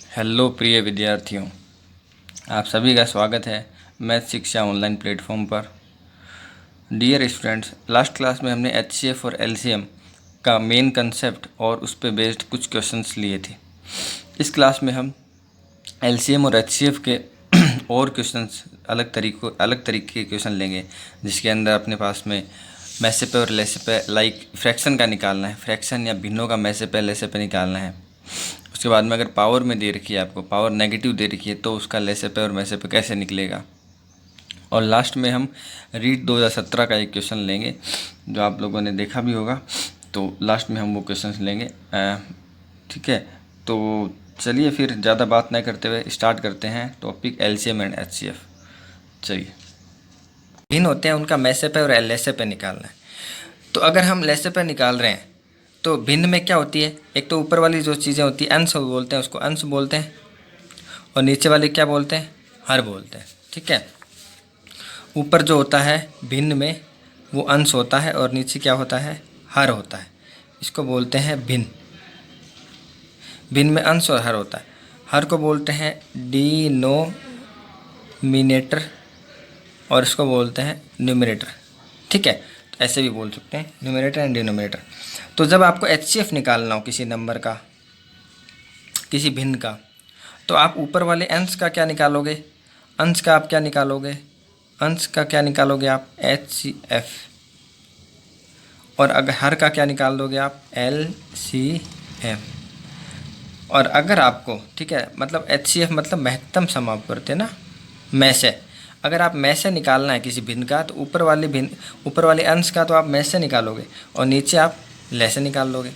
Hello प्रिय विद्यार्थियों, आप सभी का स्वागत है मैथ शिक्षा ऑनलाइन प्लेटफॉर्म पर। डियर स्टूडेंट्स, लास्ट क्लास में हमने एचसीएफ और एलसीएम का मेन कंसेप्ट और उस पर बेस्ड कुछ क्वेश्चंस लिए थे। इस क्लास में हम एलसीएम और एचसीएफ के और क्वेश्चंस अलग तरीके के क्वेश्चन लेंगे, जिसके अंदर अपने पास में मैसे पे और लेसे पे लाइक फ्रैक्शन का निकालना है, फ्रैक्शन या भिन्नों का मैसे पे लेसे पे निकालना है। उसके बाद में अगर पावर में दे रखी है, आपको पावर नेगेटिव दे रखी है, तो उसका लेसे पे और मैसे पे कैसे निकलेगा। और लास्ट में हम रीट 2017 का एक क्वेश्चन लेंगे जो आप लोगों ने देखा भी होगा, तो लास्ट में हम वो क्वेश्चन लेंगे। ठीक है, तो चलिए फिर ज़्यादा बात नहीं करते हुए स्टार्ट करते हैं टॉपिक एलसीएम एंड एचसीएफ। चलिए, भिन्न होते हैं उनका मैसे पे और लेसे पे निकालना है। तो अगर हम लेसे पे निकाल रहे हैं तो भिन्न में क्या होती है, एक तो ऊपर वाली जो चीज़ें होती है अंश बोलते हैं, उसको अंश बोलते हैं, और नीचे वाली क्या बोलते हैं, हर बोलते हैं। ठीक है, ऊपर जो होता है भिन्न में वो अंश होता है और नीचे क्या होता है, हर होता है। इसको बोलते हैं भिन्न। भिन्न में अंश और हर होता है। हर को बोलते हैं डिनोमिनेटर और इसको बोलते हैं न्यूमरेटर। ठीक है, तो ऐसे भी बोल सकते हैं, न्यूमरेटर एंड डिनोमिनेटर। तो जब आपको एचसीएफ निकालना हो किसी नंबर का, किसी भिन्न का, तो आप ऊपर वाले अंश का क्या निकालोगे, अंश का आप क्या निकालोगे, अंश का क्या निकालोगे आप एचसीएफ, और अगर हर का क्या निकाल दोगे आप एलसीएम। और अगर आपको, ठीक है, मतलब एचसीएफ मतलब महत्तम समापवर्ती है ना, में से। अगर आप में से निकालना है किसी भिन्न का, तो ऊपर वाले अंश का तो आप में से निकालोगे और नीचे आप ले से निकाल लोगे।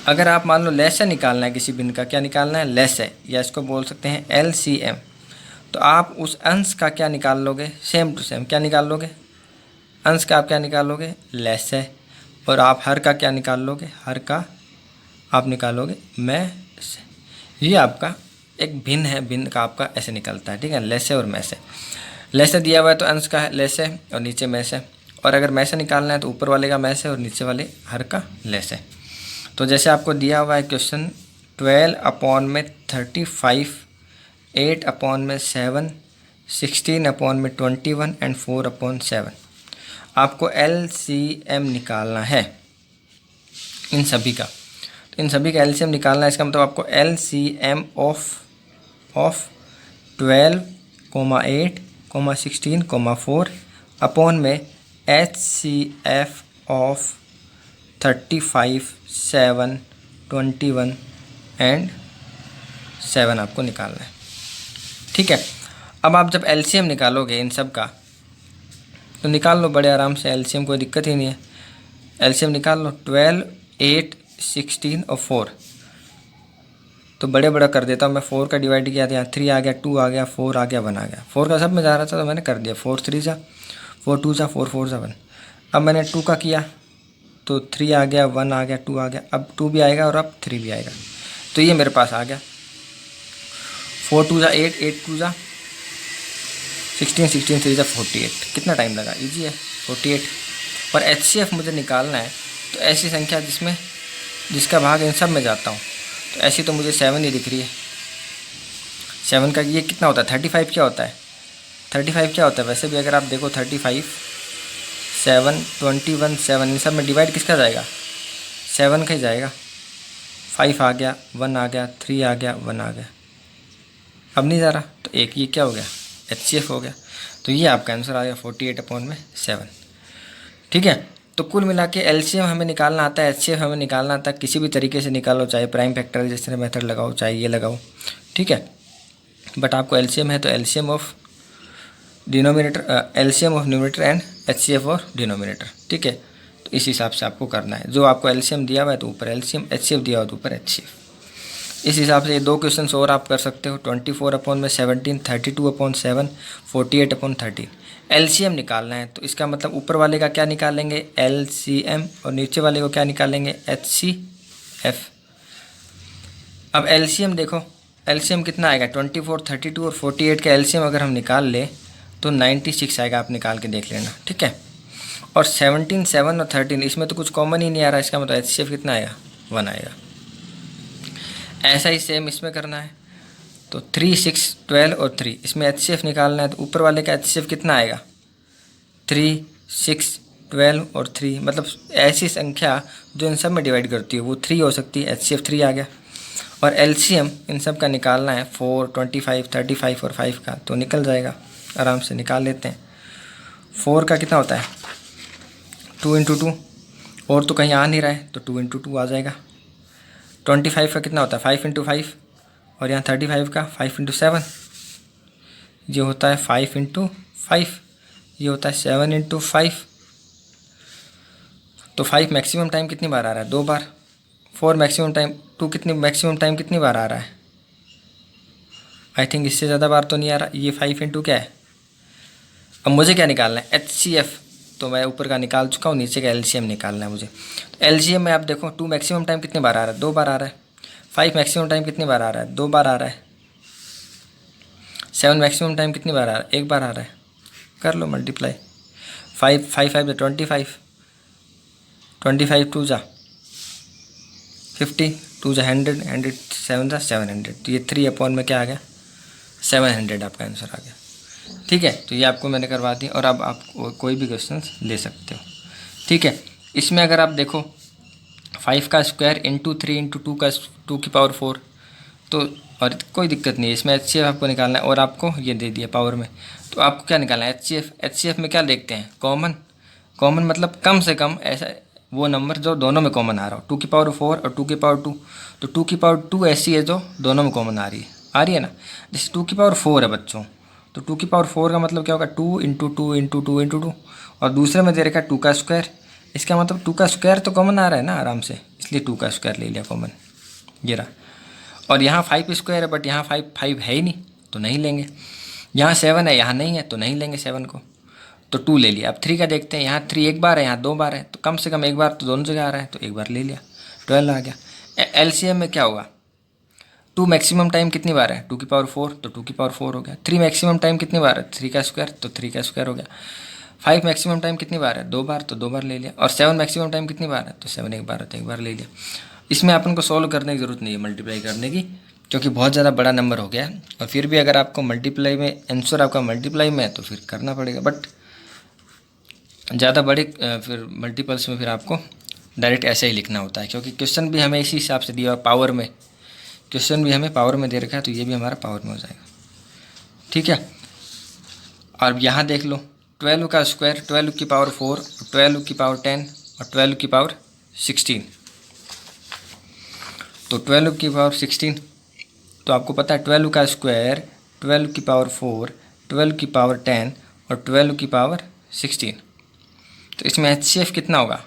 अगर आप मान लो ले से निकालना है किसी भिन्न का, क्या निकालना है, ले से, या इसको बोल सकते हैं एलसीएम, तो आप उस अंश का क्या निकाल लोगे, सेम टू सेम क्या निकाल लोगे, अंश का आप क्या निकालोगे, ले से, और आप हर का क्या निकाल लोगे, हर का आप निकालोगे में से। ये आपका एक भिन्न है, भिन्न का आपका ऐसे निकलता है। ठीक है, ले से और में से। ले से दिया हुआ है तो अंश का है ले से और नीचे में से, और अगर में से निकालना है तो ऊपर वाले का में से और नीचे वाले हर का ले से। तो जैसे आपको दिया हुआ है क्वेश्चन 12/35, 8/7, 16/21 एंड 4/7। आपको LCM निकालना है इन सभी का। तो इन सभी का LCM निकालना है, इसका मतलब आपको LCM ऑफ 12, 8, 16, 4 अपॉन में HCF ऑफ 35, 7, 21 एंड 7 आपको निकालना है। ठीक है, अब आप जब LCM निकालोगे इन सब का, तो निकाल लो बड़े आराम से, LCM कोई दिक्कत ही नहीं है। LCM निकाल लो 12, 8, 16 और 4। तो बड़े बड़ा कर देता हूँ मैं, 4 का डिवाइड किया था, यहाँ 3 आ गया, 2 आ गया, 4 आ गया, 1 आ गया। 4 का सब में जा रहा था तो मैंने कर दिया, 4 3 जा, 4 2 जा, 4 4 जा 1। अब मैंने 2 का किया तो 3 आ गया, 1 आ गया, 2 आ गया, अब 2 भी आएगा और अब 3 भी आएगा। तो ये मेरे पास आ गया 4 2 जा 8, 8 2 जा 16, 16 3 जा 48। कितना टाइम लगा, ईजी है 48। और HCF मुझे निकालना है, तो ऐसी संख्या जिसका भाग इन सब में जाता हूँ, तो ऐसी तो मुझे 7 ही दिख रही है। 7 का ये कितना होता है, 35 क्या होता है, 35 क्या होता है वैसे भी, अगर आप देखो 35, 7, 21, 7 इन सब में डिवाइड किसका जाएगा, 7 का ही जाएगा। 5 आ गया, 1 आ गया, 3 आ गया, 1 आ गया, अब नहीं जा रहा, तो एक ये क्या हो गया, HCF हो गया। तो ये आपका आंसर आ गया 48/7। ठीक है, तो कुल मिला के LCM हमें निकालना आता है, HCF हमें निकालना आता है। किसी भी तरीके से निकालो, चाहे प्राइम फैक्टर जैसे मेथड लगाओ, चाहे ये लगाओ। ठीक है, बट आपको LCM है तो LCM of denominator, LCM of numerator and HCF of denominator. ठीक है, तो इस हिसाब से आपको करना है। जो आपको LCM दिया हुआ है तो ऊपर LCM, HCF दिया हुआ है तो ऊपर HCF। इस हिसाब से ये 2 क्वेश्चन और आप कर सकते हो, 24/17, 32/7, 48/13। LCM निकालना है तो इसका मतलब ऊपर वाले का क्या निकालेंगे, LCM, और नीचे वाले को क्या निकालेंगे, HCF। अब LCM देखो, LCM कितना आएगा, 24, 32 और 48 का LCM अगर हम निकाल ले तो 96 आएगा। आप निकाल के देख लेना। ठीक है, और 17, 7 और 13 इसमें तो कुछ कॉमन ही नहीं आ रहा, इसका मतलब HCF कितना आएगा, 1 आएगा। ऐसा ही सेम इसमें करना है। तो 3, 6, 12 और 3, इसमें HCF निकालना है। तो ऊपर वाले का HCF कितना आएगा? 3, 6, 12 और 3, मतलब ऐसी संख्या जो इन सब में डिवाइड करती है वो 3 हो सकती है। HCF 3 आ गया। और LCM इन सब का निकालना है 4, 25, 35 और 5 का, तो निकल जाएगा, आराम से निकाल लेते हैं। 4 का कितना होता है? 2 × 2, और तो कहीं आ नहीं रहा है तो 2 × 2 आ जाएगा। 25 का कितना होता है? 5 × 5, और यहाँ 35 का 5 × 7, ये होता है 5 × 5, ये होता है 7 × 5। तो 5 मैक्सिमम टाइम कितनी बार आ रहा है? 2 बार। 4 मैक्सिमम टाइम, 2 कितनी मैक्सिमम टाइम कितनी बार आ रहा है? आई थिंक इससे ज़्यादा बार तो नहीं आ रहा। ये 5 × क्या है? अब मुझे क्या निकालना है? HCF तो मैं ऊपर का निकाल चुका हूँ, नीचे का LCM निकालना है मुझे। तो LCM में आप देखो 2 मैक्सिमम टाइम कितनी बार आ रहा है? 2 बार आ रहा है। 5 मैक्सिमम टाइम कितनी बार आ रहा है? 2 बार आ रहा है। 7 मैक्सिमम टाइम कितनी बार आ रहा है? 1 बार आ रहा है। कर लो मल्टीप्लाई। 5 5 5 25, 25 2 जा 50, 2 जा 100, 100 7 जा 700। तो ये 3 में क्या आ गया? 700 आपका आंसर आ गया। ठीक है, तो ये आपको मैंने करवा दी, और अब आप कोई भी क्वेश्चन ले सकते हो। ठीक है, इसमें अगर आप देखो 5 का स्क्वायर इंटू 3 × 2 का 2⁴, तो और कोई दिक्कत नहीं है। इसमें HCF आपको निकालना है, और आपको ये दे दिया पावर में, तो आपको क्या निकालना है? HCF में क्या देखते हैं? कॉमन मतलब कम से कम ऐसा वो नंबर जो दोनों में कॉमन आ रहा हो। 2⁴ और 2⁴, तो 2⁴ ऐसी है जो दोनों में कॉमन आ रही है ना। जैसे 2⁴ है बच्चों, तो 2⁴ का मतलब क्या होगा? 2 × 2 × 2 × 2, और दूसरे में दे रखा है 2 का स्क्वायर। इसका मतलब 2 का स्क्वायर तो कॉमन आ रहा है ना आराम से, इसलिए 2 का स्क्वायर ले लिया कॉमन, ये रहा। और यहाँ 5 स्क्वायर है, बट यहाँ 5 है ही नहीं, तो नहीं लेंगे। यहाँ 7 है, यहाँ नहीं है, तो नहीं लेंगे 7 को, तो 2 ले लिया। अब 3 का देखते हैं। यहाँ 3 1 बार है, यहाँ 2 बार है, तो कम से कम 1 बार तो दोनों जगह आ रहा है, तो 1 बार ले लिया, 12 आ गया। LCM में क्या होगा? 2 मैक्सिमम टाइम कितनी बार है? 2⁴, तो 2⁴ हो गया। 3 मैक्सिमम टाइम कितनी बार है? 3 का स्क्वायर, तो 3 का स्क्वायर हो गया। 5 मैक्सिमम टाइम कितनी बार है? 2 बार, तो 2 बार ले लिया। और 7 मैक्सिमम टाइम कितनी बार है? तो 7 1 बार है, तो 1 बार ले लिया। इसमें अपन को सॉल्व करने की ज़रूरत नहीं है, मल्टीप्लाई करने की, क्योंकि बहुत ज़्यादा बड़ा नंबर हो गया है। और फिर भी अगर आपको मल्टीप्लाई में आंसर आपका मल्टीप्लाई में है तो फिर करना पड़ेगा, बट ज़्यादा बड़े फिर मल्टीपल्स में फिर आपको डायरेक्ट ऐसे ही लिखना होता है, क्योंकि क्वेश्चन भी हमें इसी हिसाब से दिया हुआ पावर में। क्वेश्चन भी हमें पावर में दे रखा है, तो ये भी हमारा पावर में हो जाएगा। ठीक है, और यहाँ देख लो 12 का स्क्वायर, 12⁴, 12⁻10 और 12⁻16। तो 12⁻16, तो आपको पता है 12 का स्क्वायर, 12⁴, 12⁻10 और 12⁻16। तो इसमें HCF कितना होगा?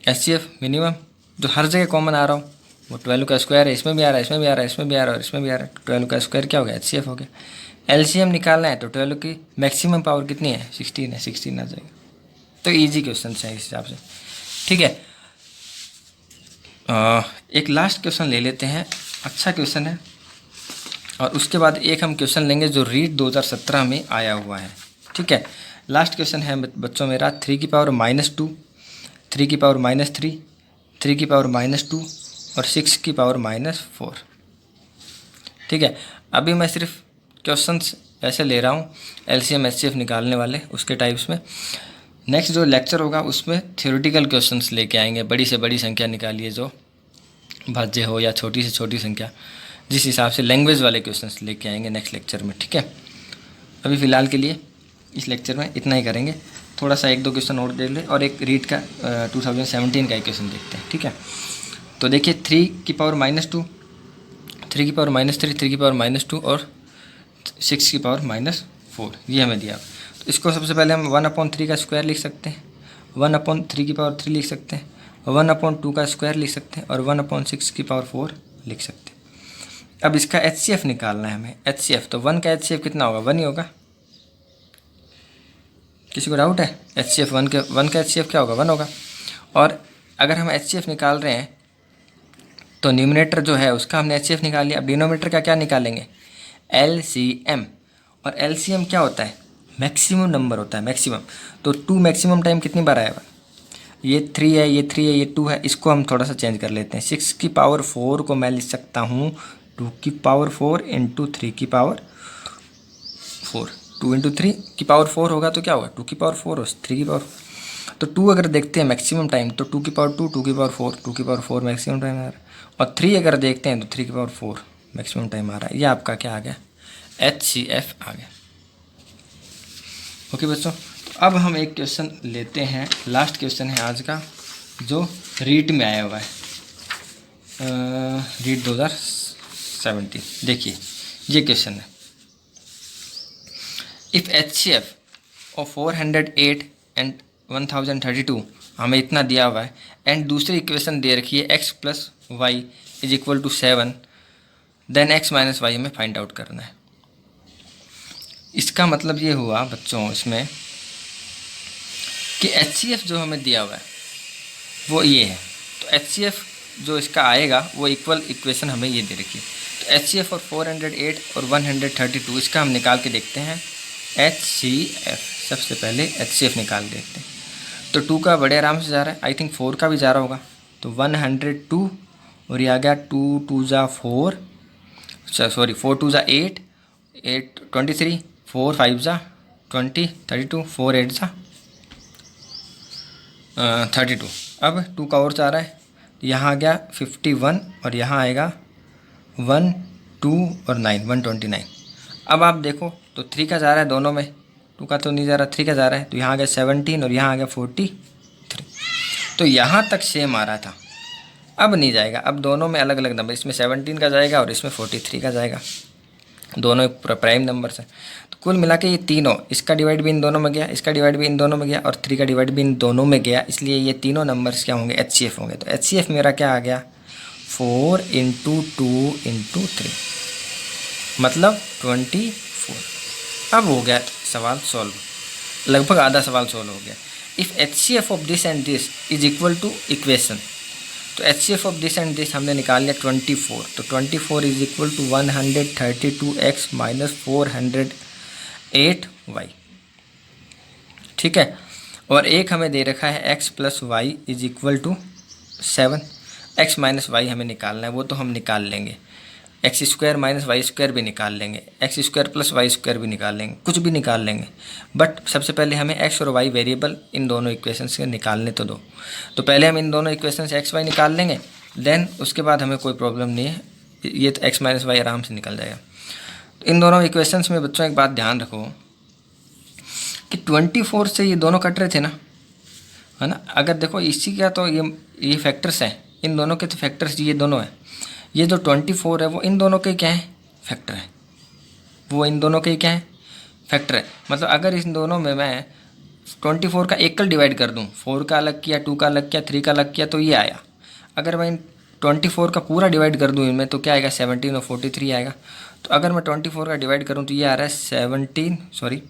HCF मिनिमम जो हर जगह कॉमन आ रहा हो वो 12 का स्क्वायर है, इसमें भी आ रहा है, इसमें भी आ रहा है, इसमें भी आ रहा है और इसमें भी आ रहा है। 12 का स्क्वायर क्या हो गया? HCF हो गया। LCM निकालना है, तो 12 की मैक्सिमम पावर कितनी है? 16 है, 16 आ जाएगा। तो इजी क्वेश्चन है इस हिसाब से। ठीक है, एक लास्ट क्वेश्चन ले लेते हैं, अच्छा क्वेश्चन है, और उसके बाद एक हम क्वेश्चन लेंगे जो रीट 2017 में आया हुआ है। ठीक है, लास्ट क्वेश्चन है बच्चों मेरा 3 की पावर -2, 3 की पावर -3, 3 की पावर -2 और 6 की पावर -4। ठीक है, अभी मैं सिर्फ क्वेश्चंस ऐसे ले रहा हूँ LCM HCF निकालने वाले उसके टाइप्स में। नेक्स्ट जो लेक्चर होगा उसमें थ्योरेटिकल क्वेश्चंस लेके आएंगे, बड़ी से बड़ी संख्या निकालिए जो भाज्य हो या छोटी से छोटी संख्या, जिस हिसाब से लैंग्वेज वाले क्वेश्चंस लेके आएंगे नेक्स्ट लेक्चर में। ठीक है, अभी फ़िलहाल के लिए इस लेक्चर में इतना ही करेंगे। थोड़ा सा 1-2 क्वेश्चन और देख ले, और एक रीट का 2017 का एक क्वेश्चन देखते हैं। ठीक है, तो देखिए 3 की पावर -2, 3 की पावर -3, 3 की पावर -2 और 6 की पावर -4, ये हमें दिया। तो इसको सबसे पहले हम 1/3 का स्क्वायर लिख सकते हैं, 1/3 की पावर 3 लिख सकते हैं, 1/2 का स्क्वायर लिख सकते हैं, और 1/6 की पावर 4 लिख सकते हैं। अब इसका HCF निकालना है हमें। HCF तो 1 का HCF कितना होगा? 1 ही होगा। किसी को डाउट है? HCF 1 का HCF क्या होगा? 1 होगा। और अगर हम HCF निकाल रहे हैं तो न्यूमरेटर जो है उसका हमने HCF निकाल लिया। अब डिनोमिनेटर का क्या निकालेंगे? LCM। और LCM क्या होता है? मैक्सिमम नंबर होता है, मैक्सिमम। तो 2 मैक्सिमम टाइम कितनी बार आएगा? ये 3 है, ये 3 है, ये 2 है, इसको हम थोड़ा सा चेंज कर लेते हैं। 6 की पावर 4 को मैं लिख सकता हूँ 2 की पावर 4 इंटू 3 की पावर 4। 2 इंटू 3 की पावर 4 होगा तो क्या होगा, 2 की पावर 4 और 3 की पावर। तो 2 अगर देखते हैं मैक्सिमम टाइम तो 2 की पावर 2, 2 की पावर 4, 2 की पावर 4 मैक्सिमम टाइम आ रहा है। और 3 अगर देखते हैं तो 3 की पावर 4 मैक्सिमम टाइम आ रहा है। ये आपका क्या आ गया, HCF आ गया। ओके बच्चों, तो अब हम एक क्वेश्चन लेते हैं, लास्ट क्वेश्चन है आज का, जो रीट में आया हुआ है, रीट 2017। देखिए ये क्वेश्चन है, इफ़ HCF ऑफ 408 एंड 1032 हमें इतना दिया हुआ है, एंड दूसरी इक्वेशन दे रखी है x plus Y is equal to 7, then x minus Y हमें फाइंड आउट करना है। इसका मतलब ये हुआ बच्चों इसमें कि HCF जो हमें दिया हुआ है वो ये है, तो HCF जो इसका आएगा वो इक्वल इक्वेशन हमें ये दे रखी है। तो HCF और 408 और 132 इसका हम निकाल के देखते हैं। HCF सबसे पहले HCF निकाल देखते हैं। तो 2 का बड़े आराम से जा रहा है, आई थिंक 4 का भी जा रहा होगा, तो 102 और ये आ गया 2 2 जा 4, सॉरी 4 2 जा 8, 8 23, 4 5 जा 20, 32, 4 8 जा 32। अब 2 का और जा रहा है, यहाँ आ गया 51 और यहाँ आएगा 1 2 और 9 129। अब आप देखो तो 3 का जा रहा है दोनों में, 2 का तो नहीं जा रहा, 3 का जा रहा है, तो यहाँ आ गया 17 और यहाँ आ गया 43। तो यहाँ तक सेम आ रहा था, अब नहीं जाएगा, अब दोनों में अलग अलग नंबर, इसमें 17 का जाएगा और इसमें 43 का जाएगा, दोनों प्राइम नंबर से। तो कुल मिला के ये तीनों, इसका डिवाइड भी इन दोनों में गया, इसका डिवाइड भी इन दोनों में गया और 3 का डिवाइड भी इन दोनों में गया, इसलिए ये तीनों नंबर्स क्या होंगे, HCF होंगे। तो HCF मेरा क्या आ गया, 4 इंटू 2 इंटू 3 मतलब 24। अब हो गया सवाल सॉल्व, लगभग आधा सवाल सॉल्व हो गया। If HCF of this and this is equal to equation, तो HCF of this and this हमने निकाल लिया 24, तो 24 is equal to 132x minus 408y, ठीक है। और एक हमें दे रखा है x plus Y is equal to 7, x minus Y हमें निकालना है, वो तो हम निकाल लेंगे, X square minus Y square भी निकाल लेंगे, X square plus Y square भी निकाल लेंगे, कुछ भी निकाल लेंगे, बट सबसे पहले हमें एक्स और वाई वेरिएबल इन दोनों इक्वेशन से निकालने तो दो। तो पहले हम इन दोनों इक्वेशन से एक्स वाई निकाल लेंगे, देन उसके बाद हमें कोई प्रॉब्लम नहीं है, ये तो एक्स माइनस वाई आराम से निकल जाएगा। तो इन दोनों इक्वेशंस में बच्चों एक बात ध्यान रखो कि 24 से ये दोनों कट रहे थे ना, है ना। अगर देखो इसी का तो ये फैक्टर्स हैं, इन दोनों के तो फैक्टर्स ये दोनों हैं, ये जो 24 है वो इन दोनों के क्या है, फैक्टर है, वो इन दोनों के क्या है, फैक्टर है। मतलब अगर इन दोनों में मैं 24 का एकल डिवाइड कर दूं, 4 का अलग किया, 2 का अलग किया, 3 का अलग किया, तो ये आया। अगर मैं 24 का पूरा डिवाइड कर दूं इनमें, तो क्या आएगा, 17 और 43 आएगा। तो अगर मैं 24 का डिवाइड करूँ तो ये आ रहा है 17, सॉरी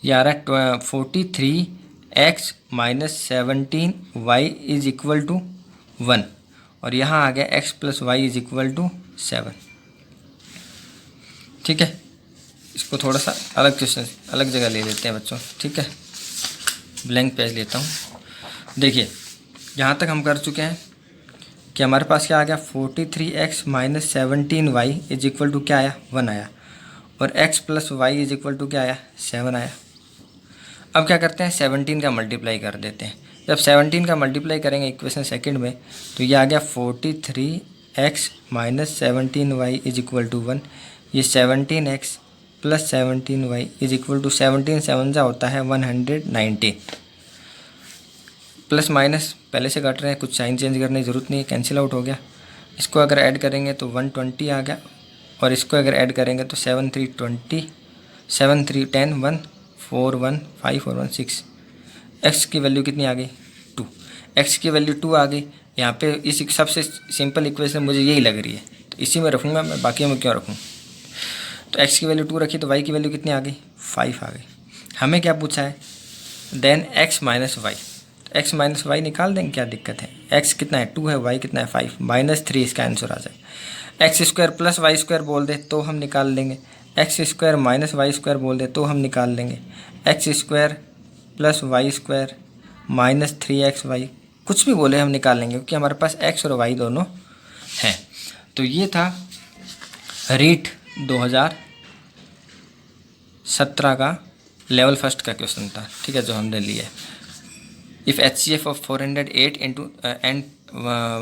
ये आ रहा है 43x minus 17y is equal to 1, और यहाँ आ गया x plus Y is equal to 7, ठीक है। इसको थोड़ा सा अलग क्वेश्चन अलग जगह ले लेते हैं बच्चों, ठीक है। ब्लैंक पेज लेता हूँ। देखिए यहाँ तक हम कर चुके हैं कि हमारे पास क्या आ गया, 43x minus 17y is equal to क्या आया, 1 आया, और x plus Y is equal to क्या आया, 7 आया। अब क्या करते हैं, 17 का मल्टीप्लाई कर देते हैं। जब 17 का मल्टीप्लाई करेंगे इक्वेशन सेकंड में, तो ये आ गया 43x minus 17y is equal to 1, ये 17x plus 17y is equal to 17 7 जा होता है 190, प्लस माइनस पहले से काट रहे हैं, कुछ साइन चेंज करने की ज़रूरत नहीं है, कैंसिल आउट हो गया। इसको अगर ऐड करेंगे तो 120 आ गया, और इसको अगर ऐड करेंगे तो 7 3 20, 7 3 10 1 4 1 5 और 1 6, x की वैल्यू कितनी आ गई, 2, x की वैल्यू 2 आ गई। यहाँ पे इस सबसे सिंपल इक्वेशन मुझे यही लग रही है, तो इसी में रखूँगा मैं, बाकी में क्यों रखूँ। तो x की वैल्यू 2 रखी, तो y की वैल्यू कितनी आ गई, 5 आ गई। हमें क्या पूछा है, देन x माइनस वाई, तो x माइनस वाई निकाल देंगे, क्या दिक्कत है। x कितना है, 2 है, y कितना है, 5, -3 इसका आंसर आ जाए। X square plus Y square बोल दे तो हम निकाल लेंगे, X square minus Y square बोल दे तो हम निकाल लेंगे, X square plus Y square -3xy, कुछ भी बोले हम निकाल लेंगे क्योंकि हमारे पास x और y दोनों हैं। तो ये था रीट 2017 का लेवल फर्स्ट का क्वेश्चन था, ठीक है, जो हमने लिया है। If HCF of 408 into and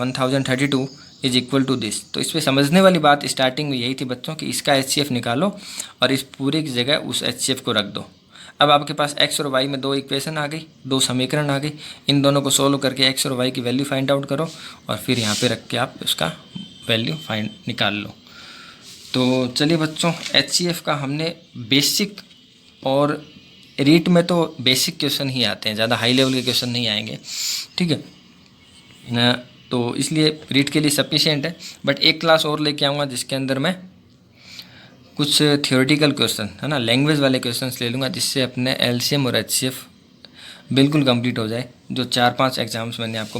1032 is equal to this. तो इस पर समझने वाली बात स्टार्टिंग में यही थी बच्चों कि इसका HCF निकालो और इस पूरे की जगह उस HCF को रख दो। अब आपके पास x और y में दो इक्वेशन आ गई, दो समीकरण आ गई, इन दोनों को सोल्व करके x और y की वैल्यू फाइंड आउट करो और फिर यहाँ पे रख के आप उसका वैल्यू फाइंड निकाल लो। तो चलिए बच्चों, HCF का हमने बेसिक, और रीट में तो बेसिक क्वेश्चन ही आते हैं, ज़्यादा हाई लेवल के क्वेश्चन नहीं आएंगे, ठीक है ना। तो इसलिए रीट के लिए सफिशिएंट है। बट एक क्लास और लेके आऊँगा जिसके अंदर मैं कुछ थियोरेटिकल क्वेश्चन, है ना, लैंग्वेज वाले क्वेश्चंस ले लूँगा, जिससे अपने LCM और HCF बिल्कुल कंप्लीट हो जाए, जो 4-5 एग्जाम्स मैंने आपको